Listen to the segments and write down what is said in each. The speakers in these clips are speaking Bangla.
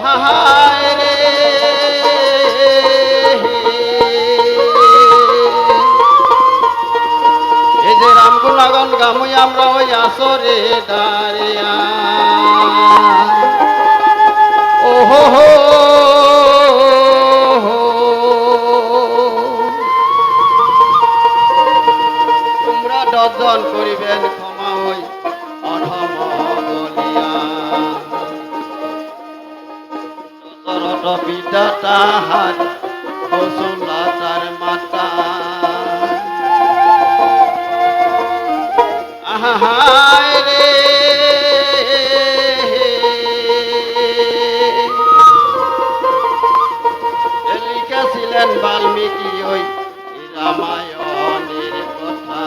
হায় রে এই যে রামগুণাগণ গামুই আমরা ওই আসরে দাঁড়িয়া ওহো হো তোমরা দর্শন করিবেন ক্ষমা হই অধম বলিয়া দশরথ পিতা তাহার কৌশলা তার মাতা হায় রে লিখেছিলেন বাল্মীকি ওই রামায়ণের কথা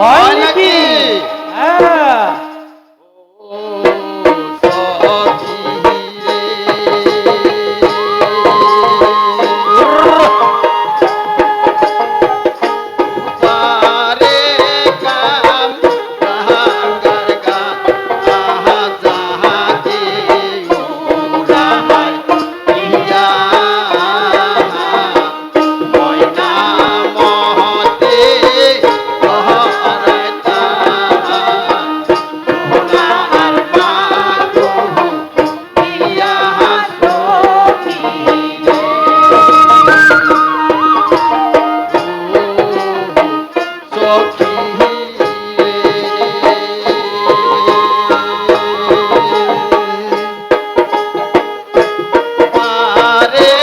হয় নাকি? হ্যাঁ। ও সখী রে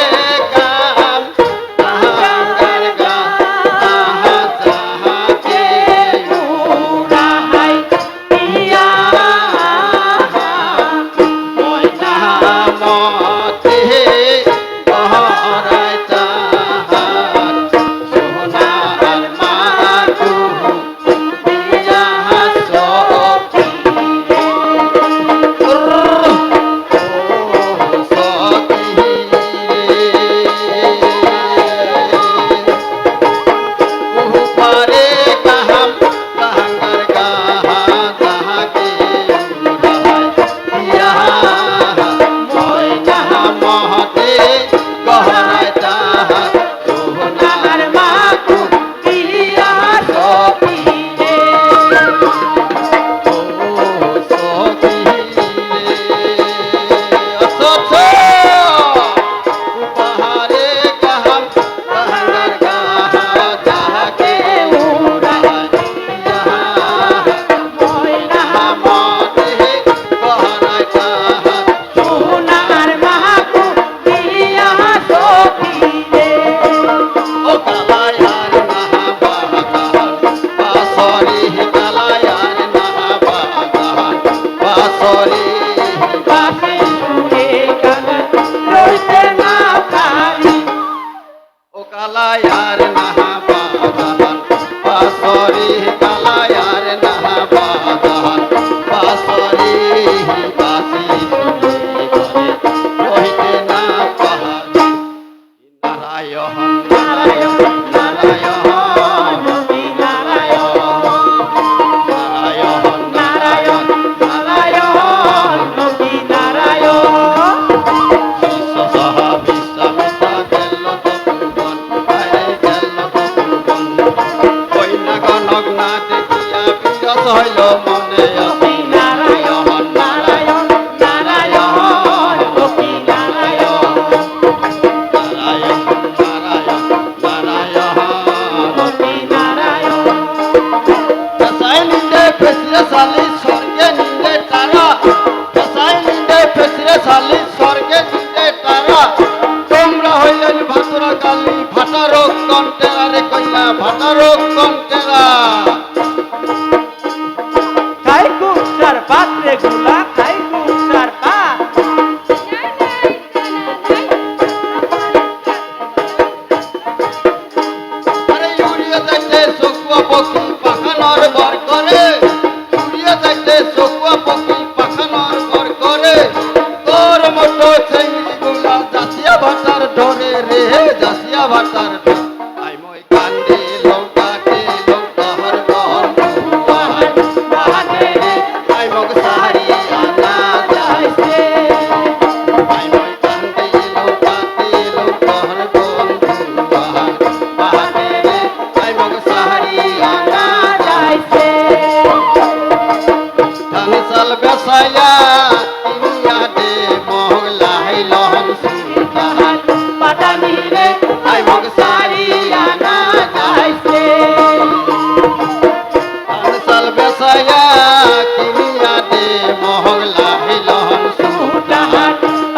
I'm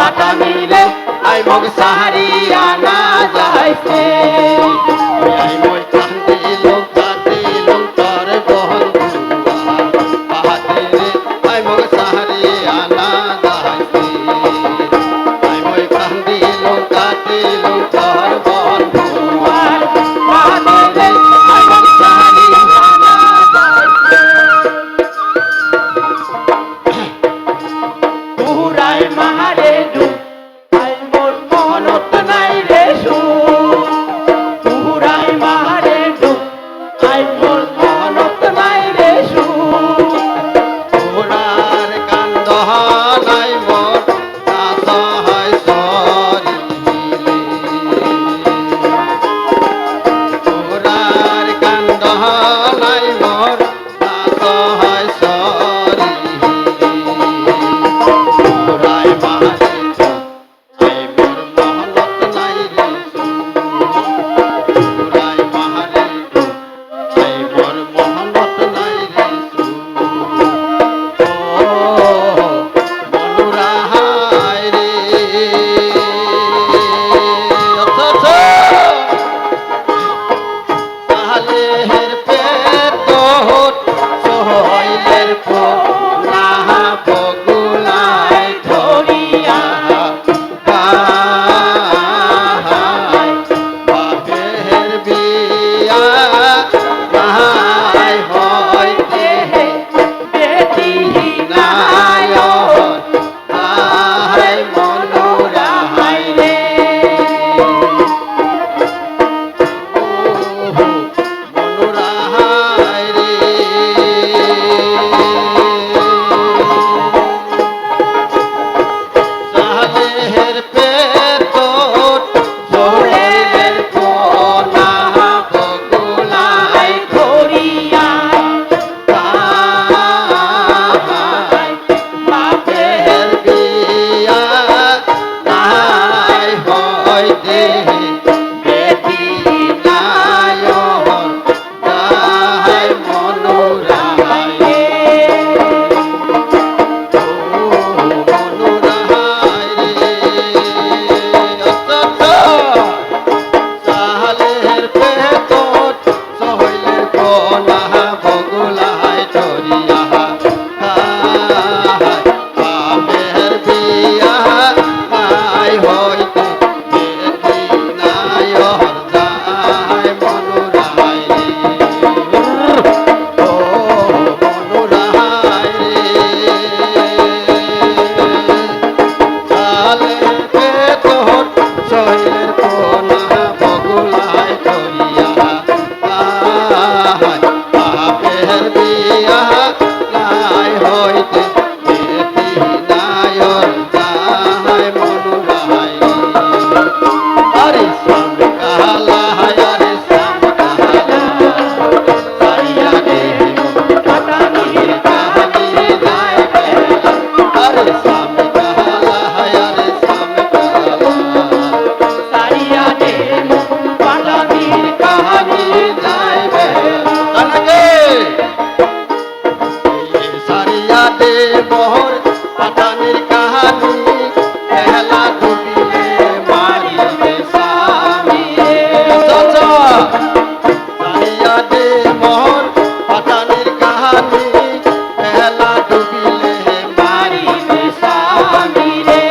পাটানি রে আই মগ সাহারিয়া না যাইছে আই মই কান্দিলুম তোর বন্ধুয়া পাহাড়ে রে আই মগ সাহারিয়া না যাইছে আই মই কান্দিলুম তোর বন্ধুয়া পাহাড়ে রে আই মগ সাহারিয়া না যাইছে পুরাই মারে ডুব আই মোর মনত নাই রে সু পুরাই মারে ডুব আই মোর মনত নাই রে সু পুরার কান্দ নাই মোর আশায় সরিলে পুরার কান্দ নাই মোর আশায় সরিলে পুরাই মারে আই মোর মহলত নাই রে পুরাই মারে আই মোর মহলত নাই রে মনুরাহায় রে সালের পেট সহইলের পোনা বগুলাই ধরিয়া বাপের বিয়া নাই হইতে বেটি নায়ক আই মনুরাহায় রে মনুরাহায় রে সালের পেট সহইলের পোনা বগুলাই ধরিয়া বাপের বিয়া নাই হইতে বেটি নায়ক তাই মনুরাহায় রে মনুরাহায় রে সালের পেট সহইলের কোনা বগুলাই ধরিয়া বাপের বিয়া নাই হইতে বেটি নায়ক তাই মনুরাহায় রে মনুরাহায় রে সালের পেট সহইলের কোনা বগুলাই ধরিয়া বাপের বিয়া নাই হইতে বেটি নায়ক তাই মনুরাহায় রে আরে শ্যাম কালা আরে শ্যাম কালা সারিয়া রে পাটানি কাহানি যায় বেলা আরে শ্যাম কালা আরে শ্যাম কালা সারিয়া দে পাটানির কাহানি যায় বেলা তানকে সারিয়া দে মোহর পাটানির কাহানি বেলা ডুবিলে মারিবে স্বামী রে চাচা সারিয়া দে মোহর পাটানির কাহানি বেলা ডুবিলে মারিবে স্বামী রে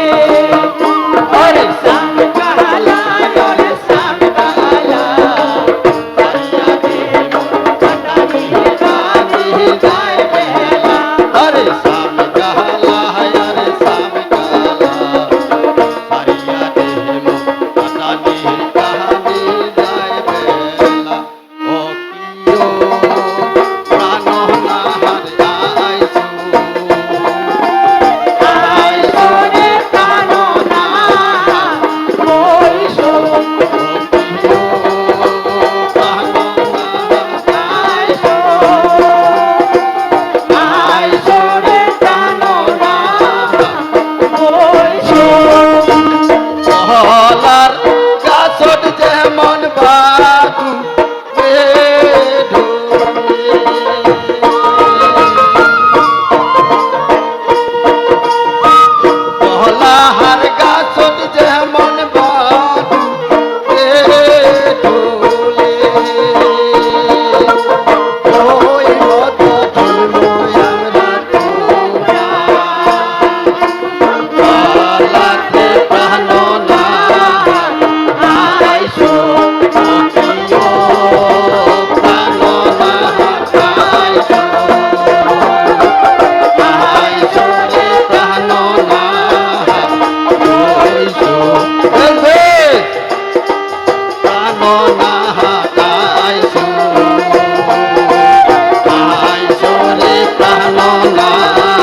আরে শ্যাম কালা আরে শ্যাম কালা সারিয়া দে মোহর পাটানির কাহানি যায় বেলা আরে শ্যাম কালা আরে শ্যাম কালা সারিয়া দে মোহর পাটানির কাহানি যায় বেলা ও কিও প্রাণ নাহার আইসু আইসু রে প্রাণ নাহার কইছো কিও প্রাণ নাহার আইসু আইসু রে প্রাণ নাহার কই